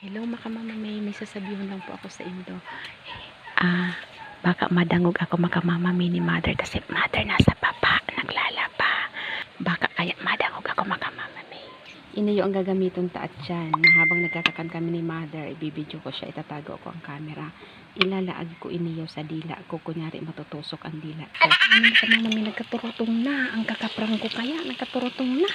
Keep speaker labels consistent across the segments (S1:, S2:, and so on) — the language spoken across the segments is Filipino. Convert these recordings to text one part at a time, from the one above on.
S1: Hello, makamama may sasabihin lang po ako sa inyo. Baka madangog ako makamama ni mother kasi mother nasa baba, naglalaba. Baka kaya madangog ako makamama may. Inayo ang gagamiton taat dyan na habang nagkakakan kami ni mother, ibibidyo ko siya, itatago ko ang camera. Ilalaag ko iniyo sa dila ko, kunyari matutusok ang dila ko. Ano makamama may nagkaturutong na, ang kakaprang ko kaya nagkaturutong na.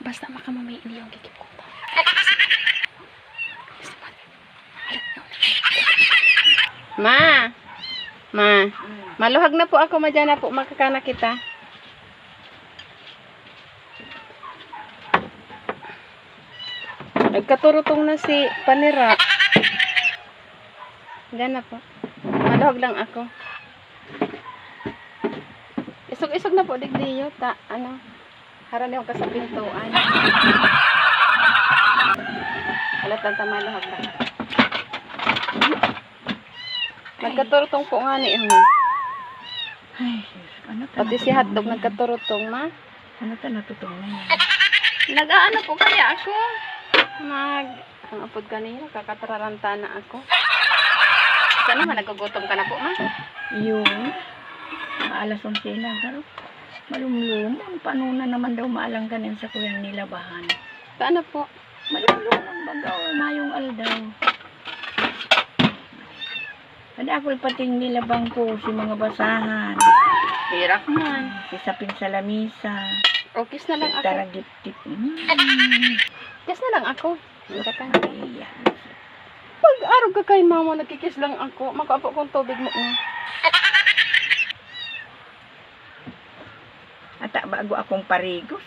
S1: Basta makamamay iniyo ang kikip ko. Maluhag na po ako, madyan na po, makakana kita. Nagkaturutong na si Panira. Diyan na po. Maluhag lang ako. Isog-isog na po, digdiyo. Harani ako sa pintuan. Halatan tamaluhag lang. Nagkaturutong po nga ni
S2: Ay, ano ta?
S1: pati si hotdog nagkaturutong ma.
S2: Ano ta natutunan niya?
S1: Nag-aano po kaya ako? Ang apod kanina, kakatararanta na ako. Sana naman nagugutom ka na po ma?
S2: Yung alas 11 na, pero malumlum. Paano na naman daw maalang kanin sa kuyang nilabahan?
S1: Paano po?
S2: Malumlum ang bagaw, mayong aldaw. Ada ako pating nilabang ko si mga basahan.
S1: Hirap man.
S2: Si sapin sa lamisa.
S1: O, kiss na lang ako.
S2: Taragip-tip.
S1: Kiss na lang ako.
S2: Ayan.
S1: Pag-araw ka kay mama, nagkikis lang ako. Makaapo kong tubig mo na.
S2: Ata bago akong parigos.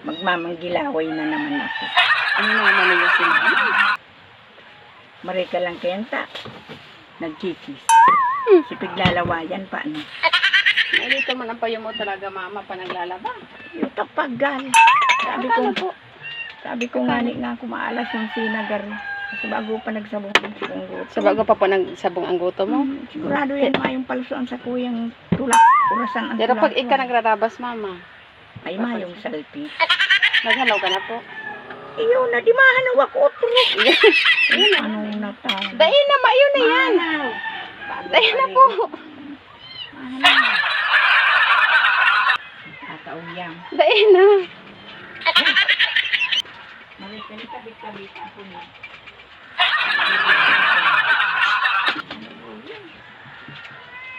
S2: Magmamanggilaway na naman ako.
S1: Ano naman na yung sinabi?
S2: Marika lang kenta. Nagkikis. Si piglalawayan pa ano.
S1: Dito man ang payo mo talaga mama pa naglalaba.
S2: Yung tapagal. Sabi ko nga kumaalas yung sinagar. Kasi bago pa nagsabong kong gutom.
S1: Sa bago pa po nagsabong ang guto mo?
S2: Sigurado yan mayong palsoan sa kuyang tulak. Urasan ang
S1: Pero
S2: tulak.
S1: pag ika nagrarabas mama,
S2: ay mayong salpi.
S1: naghalaw ka na po.
S2: Iyo na, di mahanaw ako otro. Ano na ta?
S1: Dahil na, mayo na yan. Dahil na po.
S2: Katauyang.
S1: Dahil na.
S2: Kabit-kabit ako niya.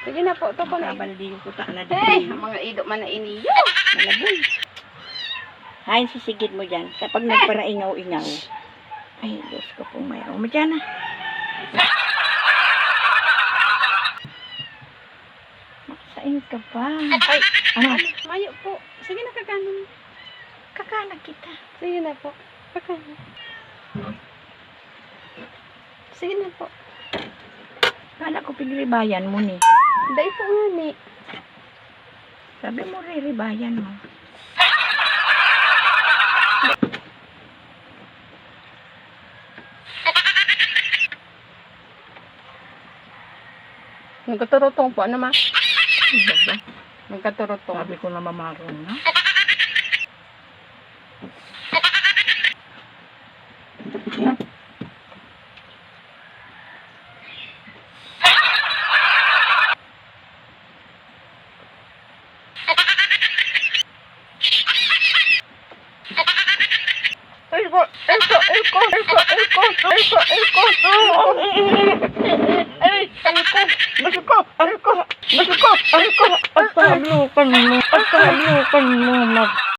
S1: Sige na po, ito po na.
S2: Kabaldi yung puta na
S1: Hey,
S2: dito.
S1: mga ido man na iniyo.
S2: Malaboy. Hain, sisigid mo dyan. Kapag nagparaingaw-ingaw. Ay, Diyos ko pong mayroon mo dyan ah. Makasain ka pa.
S1: Ay,
S2: Ano?
S1: mayo po. Sige na, kakanan.
S2: Kakanak kita.
S1: Sige na po. Kakanan. Sige na po.
S2: Kala ko pigribayan mo ni.
S1: Dahil po nga ni.
S2: Sabi mo riribayan mo.
S1: Nagkaturutong po, ano ma?
S2: Iba ba?
S1: Nagkaturutong.
S2: Sabi ko na mamarong na. Pagkalukan mo,